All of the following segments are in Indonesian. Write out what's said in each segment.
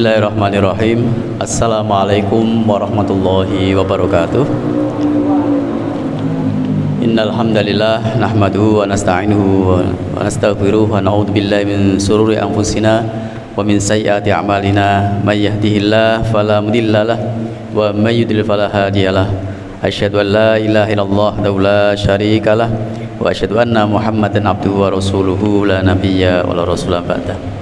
Bismillahirrahmanirrahim. Assalamualaikum warahmatullahi wabarakatuh. Innal hamdalillah nahmaduhu wa nasta'inuhu wa nastaghfiruh wa na'udzu billahi min shururi anfusina wa min sayyiati a'malina may yahdihillahu fala mudhillalah wa may yudlil fala hadiyalah. Asyhadu an la ilaha illallah wa la syarikalah wa asyhadu anna Muhammadan abduhu wa rasuluhu la nabiyya wa la rasula ba'da.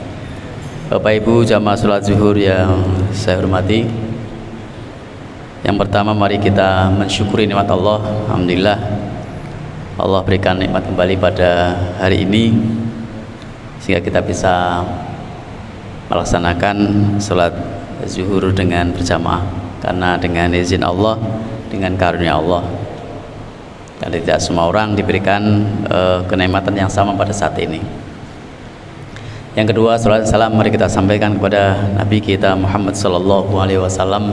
Bapak Ibu jamaah salat zuhur yang saya hormati, yang pertama mari kita mensyukuri nikmat Allah. Alhamdulillah Allah berikan nikmat kembali pada hari ini sehingga kita bisa melaksanakan salat zuhur dengan berjamaah, karena dengan izin Allah, dengan karunia Allah, dan tidak semua orang diberikan kenikmatan yang sama pada saat ini. Yang kedua, salawat dan salam mari kita sampaikan kepada Nabi kita Muhammad sallallahu alaihi wasallam,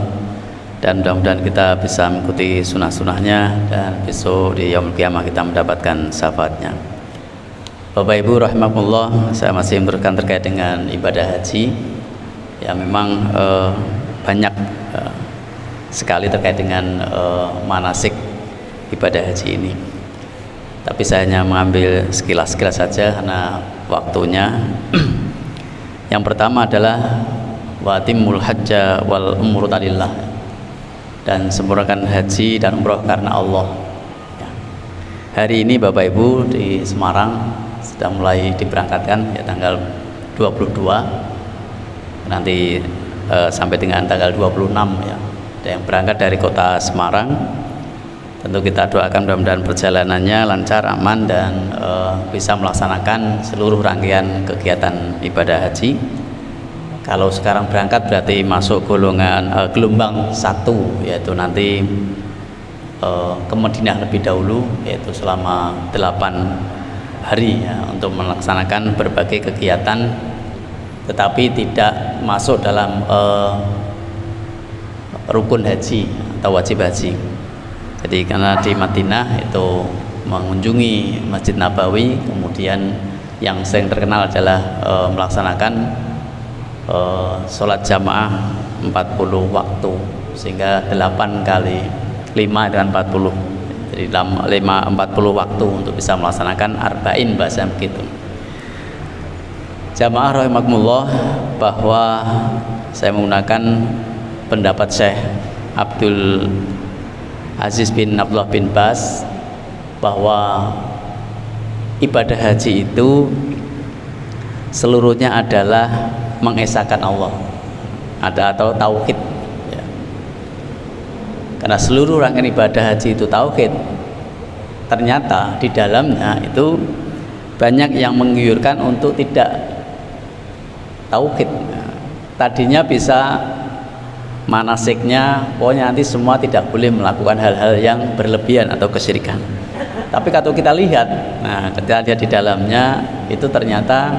dan mudah-mudahan kita bisa mengikuti sunnah-sunnahnya dan besok di yaumul qiyamah kita mendapatkan syafaatnya. Bapak Ibu rahimakumullah, saya masih meneruskan terkait dengan ibadah haji yang memang banyak sekali terkait dengan manasik ibadah haji ini. Tapi saya hanya mengambil sekilas-sekilas saja karena waktunya. Yang pertama adalah watimul hajja wal umrata lillah, dan sempurnakan haji dan umroh karena Allah. Hari ini Bapak Ibu di Semarang sudah mulai diberangkatkan ya, tanggal 22 nanti sampai dengan tanggal 26 ya. Ada yang berangkat dari kota Semarang. Tentu kita doakan mudah-mudahan perjalanannya lancar, aman, dan bisa melaksanakan seluruh rangkaian kegiatan ibadah haji. Kalau sekarang berangkat berarti masuk gelombang 1, yaitu nanti ke Madinah lebih dahulu, yaitu selama 8 hari ya, untuk melaksanakan berbagai kegiatan, tetapi tidak masuk dalam rukun haji atau wajib haji. Jadi karena di Madinah itu mengunjungi Masjid Nabawi, kemudian yang sering terkenal adalah melaksanakan sholat jamaah 40 waktu, sehingga 8 kali 5 dengan 40, jadi 40 waktu untuk bisa melaksanakan arba'in, bahasa begitu. Jamaah rahimakumullah, bahwa saya menggunakan pendapat Syekh Abdul Aziz bin Abdullah bin Bas, bahwa ibadah haji itu seluruhnya adalah mengesahkan Allah, atau tauhid ya. Karena seluruh rangkaian ibadah haji itu tauhid, ternyata di dalamnya itu banyak yang menggiurkan untuk tidak tauhid. Tadinya bisa manasiknya pokoknya nanti semua tidak boleh melakukan hal-hal yang berlebihan atau kesyirikan. Tapi kalau kita lihat, nah ketika lihat di dalamnya itu ternyata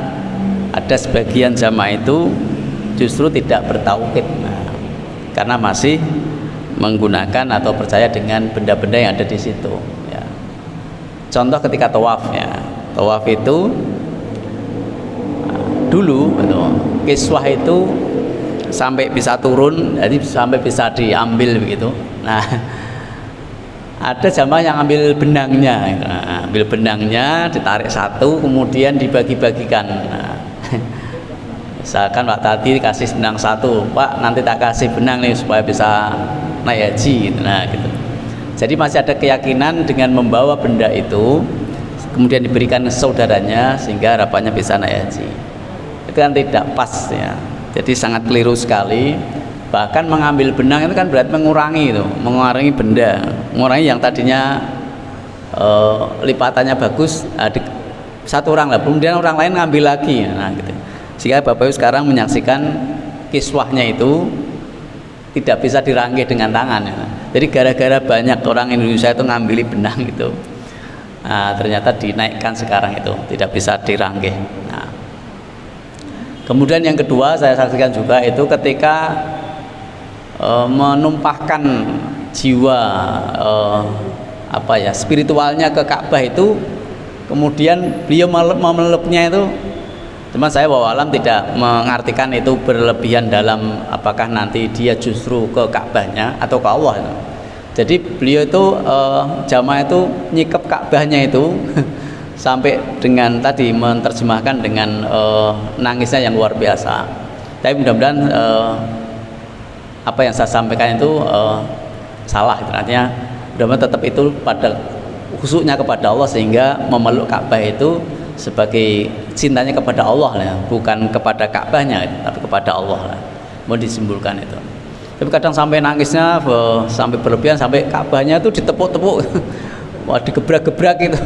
ada sebagian jamaah itu justru tidak bertauhid, karena masih menggunakan atau percaya dengan benda-benda yang ada di situ ya. Contoh ketika tawaf ya, tawaf itu dulu kiswah itu sampai bisa turun, jadi sampai bisa diambil begitu. Nah, ada jamaah yang ambil benangnya, ambil benangnya, ditarik satu, kemudian dibagi-bagikan. Nah, misalkan Pak tadi kasih benang satu, Pak nanti tak kasih benang nih supaya bisa naik haji. Nah, gitu. Jadi masih ada keyakinan dengan membawa benda itu, kemudian diberikan ke saudaranya sehingga harapannya bisa naik haji. Itu kan tidak pas ya. Jadi sangat keliru sekali. Bahkan mengambil benang itu kan berarti mengurangi benda, mengurangi yang tadinya lipatannya bagus, satu orang lah, kemudian orang lain ngambil lagi. Nah, gitu. Sehingga Bapak Ibu sekarang menyaksikan kiswahnya itu tidak bisa dirangkai dengan tangan ya. Jadi gara-gara banyak orang Indonesia itu ngambil benang itu, nah, ternyata dinaikkan sekarang itu tidak bisa dirangkai. Nah, kemudian yang kedua saya saksikan juga itu ketika menumpahkan jiwa spiritualnya ke Ka'bah itu, kemudian beliau memeluknya itu Cuman saya wawalam tidak mengartikan itu berlebihan dalam apakah nanti dia justru ke Ka'bahnya atau ke Allah. Jadi beliau itu jamaah itu nyikap Ka'bahnya itu sampai dengan tadi menerjemahkan dengan nangisnya yang luar biasa. Tapi mudah-mudahan apa yang saya sampaikan itu salah, gitu. Artinya mudah-mudahan tetap itu pada khususnya kepada Allah, sehingga memeluk Ka'bah itu sebagai cintanya kepada Allah ya, bukan kepada Ka'bahnya tapi kepada Allah lah. Mau disimpulkan itu. Tapi kadang sampai nangisnya sampai berlebihan, sampai Ka'bahnya itu ditepuk-tepuk. Wah, digebrak-gebrak gitu.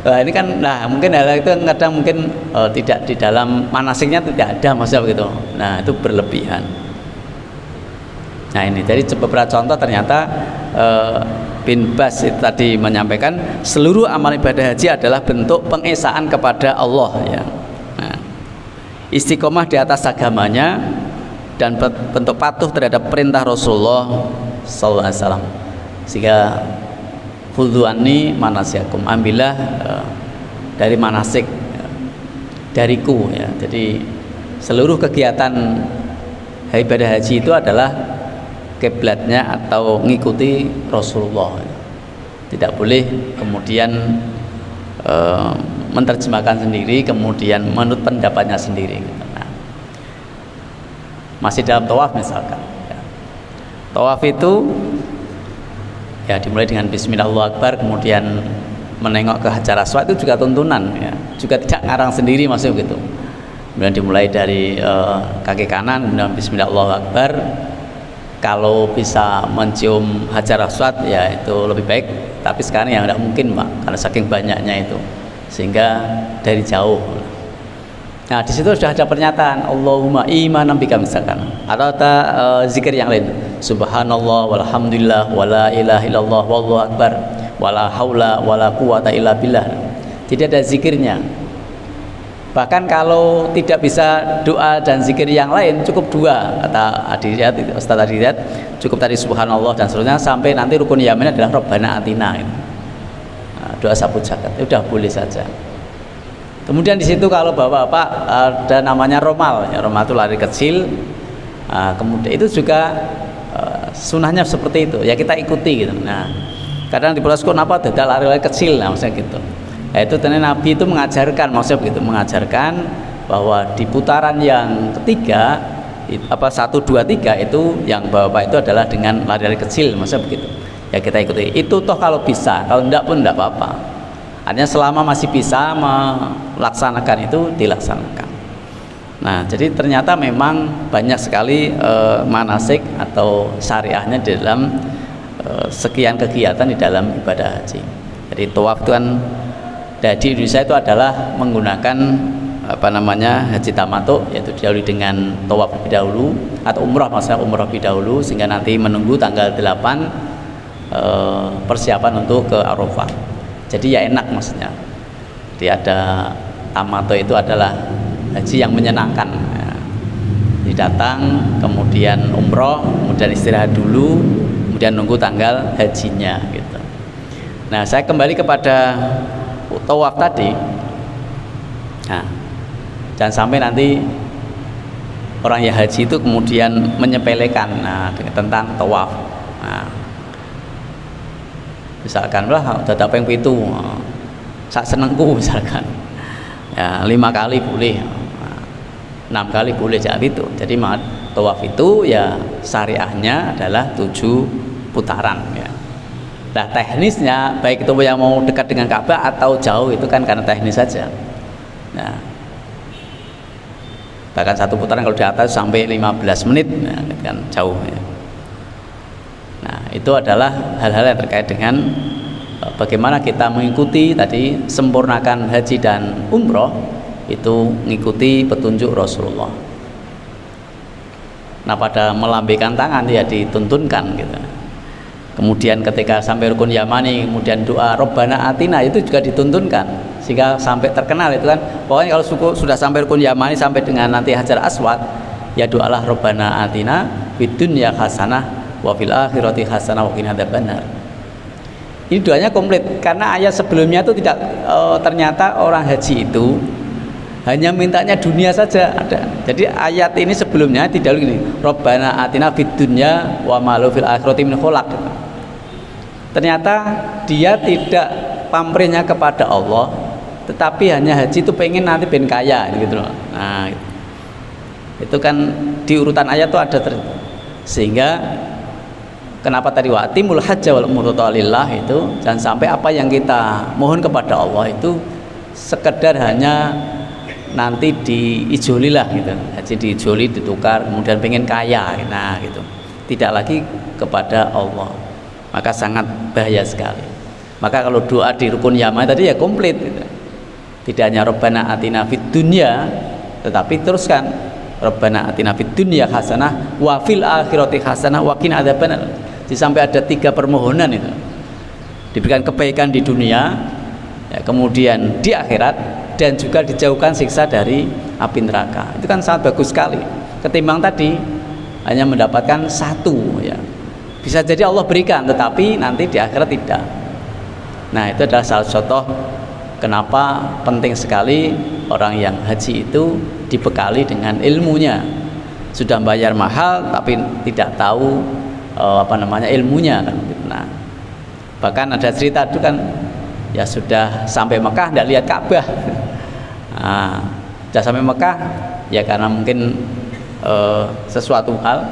Nah, ini kan mungkin hal itu kadang mungkin tidak di dalam manasiknya tidak ada maksudnya begitu. Nah, itu berlebihan. Nah, ini jadi beberapa contoh ternyata bin Bas itu tadi menyampaikan seluruh amal ibadah haji adalah bentuk pengesaan kepada Allah ya. Nah, istiqomah di atas agamanya dan bentuk patuh terhadap perintah Rasulullah sallallahu alaihi wasallam. Sehingga khudhu anni manasikakum, ambillah dari manasik dariku ya. Jadi seluruh kegiatan ibadah haji itu adalah kiblatnya atau mengikuti Rasulullah. Tidak boleh kemudian menerjemahkan sendiri, kemudian menurut pendapatnya sendiri. Nah, masih dalam tawaf misalkan ya. Tawaf itu ya dimulai dengan Bismillah Allahu Akbar, kemudian menengok ke Hajar Aswad, itu juga tuntunan ya, juga tidak ngarang sendiri maksudnya begitu. Kemudian dimulai dari kaki kanan, kemudian Bismillah Allahu Akbar. Kalau bisa mencium Hajar Aswad ya itu lebih baik, tapi sekarang yang tidak mungkin Pak, karena saking banyaknya itu, sehingga dari jauh. Nah, di situ sudah ada pernyataan Allahumma imanan bika misalkan, atau zikir yang lain, subhanallah walhamdulillah wala ilaha illallah wallahu akbar wala haula wala quwata illa billah. Tidak ada zikirnya. Bahkan kalau tidak bisa doa dan zikir yang lain, cukup dua, kata Adiriyat, Ustaz Adiriyat, cukup tadi subhanallah dan seterusnya, sampai nanti rukun yamin adalah Rabbana atina gitu. Nah, doa sapu jagat itu sudah boleh saja. Kemudian di situ kalau bapak-bapak ada namanya romal ya, romal itu lari kecil. Kemudian itu juga sunahnya seperti itu ya, kita ikuti gitu. Nah, kadang di Pulau apa ada lari-lari kecil, nah maksudnya gitu. Nah, itu ternyata Nabi itu mengajarkan, maksudnya begitu, mengajarkan bahwa di putaran yang ketiga, 1, 2, 3 itu yang bapak itu adalah dengan lari-lari kecil, maksudnya begitu. Ya kita ikuti. Itu toh kalau bisa, kalau enggak pun enggak apa-apa. Artinya selama masih bisa melaksanakan itu dilaksanakan. Nah, jadi ternyata memang banyak sekali manasik atau syariahnya di dalam sekian kegiatan di dalam ibadah haji. Jadi tawaf itu kan di Indonesia itu adalah menggunakan haji tamattu, yaitu didahului dengan tawaf lebih dahulu atau umrah, maksudnya umrah lebih dahulu, sehingga nanti menunggu tanggal 8 persiapan untuk ke Arafah. Jadi ya enak maksudnya. Jadi ada tamattu itu adalah haji yang menyenangkan ya. Jadi datang, kemudian umroh, kemudian istirahat dulu, kemudian nunggu tanggal hajinya gitu. Nah, saya kembali kepada tawaf tadi. Nah, jangan sampai nanti orang yang haji itu kemudian menyepelekan tentang tawaf. Nah, misalkan lah udah dapat yang itu sak senengku misalkan ya 5 kali boleh, 6 kali boleh, jadi itu. Jadi tawaf itu ya syariahnya adalah 7 putaran ya. Nah, teknisnya baik itu yang mau dekat dengan Ka'bah atau jauh itu kan karena teknis saja. Nah, bahkan satu putaran kalau di atas sampai 15 menit nah, kan jauh ya. Nah, itu adalah hal-hal yang terkait dengan bagaimana kita mengikuti tadi, sempurnakan haji dan umroh itu mengikuti petunjuk Rasulullah. Nah, pada melambaikan tangan ya dituntunkan gitu. Kemudian ketika sampai rukun yamani, kemudian doa Rabbana atina itu juga dituntunkan, sehingga sampai terkenal itu kan. Pokoknya kalau sudah sampai rukun yamani sampai dengan nanti Hajar Aswad, ya doalah Rabbana atina fid dunya hasanah wa fil akhirati hasanah wa qina adzabannar. Ini doanya komplit karena ayat sebelumnya itu tidak ternyata orang haji itu hanya mintanya dunia saja ada. Jadi ayat ini sebelumnya tidak gini, Rabbana atina fid dunya wa ma lahu fil akhirati min khalaq. Ternyata dia tidak pamrihnya kepada Allah, tetapi hanya haji itu pengen nanti ben kaya gitu loh. Nah, itu kan di urutan ayat itu ada sehingga kenapa tadi wa'timul hajja wal umrata lillah itu jangan sampai apa yang kita mohon kepada Allah itu sekedar hanya nanti diijoli lah gitu, haji diijoli, ditukar, kemudian pengen kaya, nah gitu, tidak lagi kepada Allah, maka sangat bahaya sekali. Maka kalau doa di rukun yama tadi ya komplit gitu. Tidak hanya Rabbana atina fid dunya, tetapi teruskan Rabbana atina fid dunya hasanah wa fil akhirati hasanah wa qina adzabannar. Sampai ada 3 permohonan itu, diberikan kebaikan di dunia ya, kemudian di akhirat, dan juga dijauhkan siksa dari api neraka. Itu kan sangat bagus sekali ketimbang tadi hanya mendapatkan 1 ya. Bisa jadi Allah berikan tetapi nanti di akhirat tidak. Nah, itu adalah salah contoh kenapa penting sekali orang yang haji itu dibekali dengan ilmunya. Sudah bayar mahal tapi tidak tahu ilmunya kan. Nah, bahkan ada cerita itu kan ya sudah sampai Mekah tidak lihat Ka'bah. Nah, sudah sampai Mekah ya karena mungkin sesuatu hal,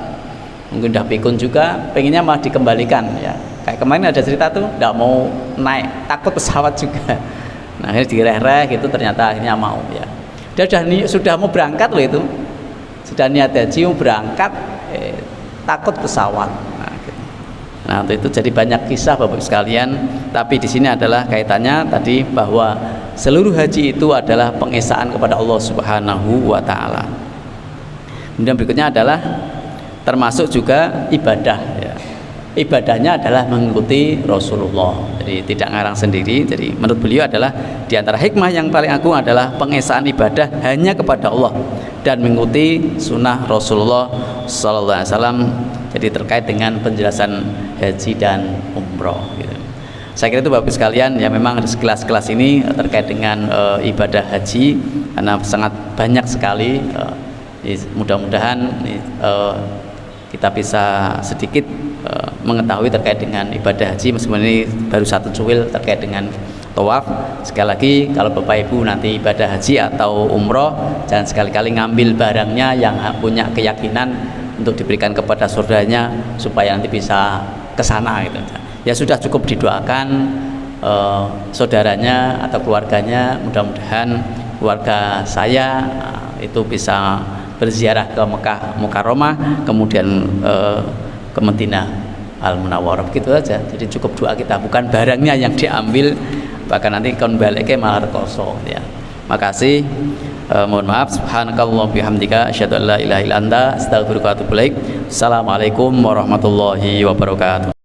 mungkin udah pikun juga, pengennya malah dikembalikan ya. Kayak kemarin ada cerita tuh tidak mau naik, takut pesawat juga. Nah, akhirnya direh-reh gitu, ternyata akhirnya mau ya. Dia sudah mau berangkat loh itu, sudah niat haji mau berangkat, takut pesawat. Nah, itu jadi banyak kisah Bapak sekalian, tapi di sini adalah kaitannya tadi bahwa seluruh haji itu adalah pengesaan kepada Allah Subhanahu wa taala. Kemudian berikutnya adalah termasuk juga ibadah ya. Ibadahnya adalah mengikuti Rasulullah. Jadi tidak ngarang sendiri. Jadi menurut beliau adalah di antara hikmah yang paling agung adalah pengesaan ibadah hanya kepada Allah dan mengikuti sunnah Rasulullah sallallahu alaihi wasallam. Jadi terkait dengan penjelasan haji dan umroh gitu. Saya kira itu Bapak sekalian ya, memang kelas-kelas ini terkait dengan ibadah haji karena sangat banyak sekali. Mudah-mudahan kita bisa sedikit mengetahui terkait dengan ibadah haji, meskipun ini baru 1 cuil terkait dengan tawaf. Sekali lagi, kalau Bapak Ibu nanti ibadah haji atau umroh, jangan sekali-kali ngambil barangnya yang punya keyakinan untuk diberikan kepada saudaranya supaya nanti bisa ke sana gitu. Ya sudah cukup didoakan saudaranya atau keluarganya, mudah-mudahan keluarga saya itu bisa berziarah ke Mekah Mukarramah, kemudian ke Madinah Al Munawwarah, gitu aja. Jadi cukup doa kita, bukan barangnya yang diambil, bahkan nanti kon balike malah kosong ya. Makasih. Mohon maaf. Subhanakallah bihamdika asyhadu an la ilaha illa anta astaghfiruka wa atubu ilaik. Assalamualaikum warahmatullahi wabarakatuh.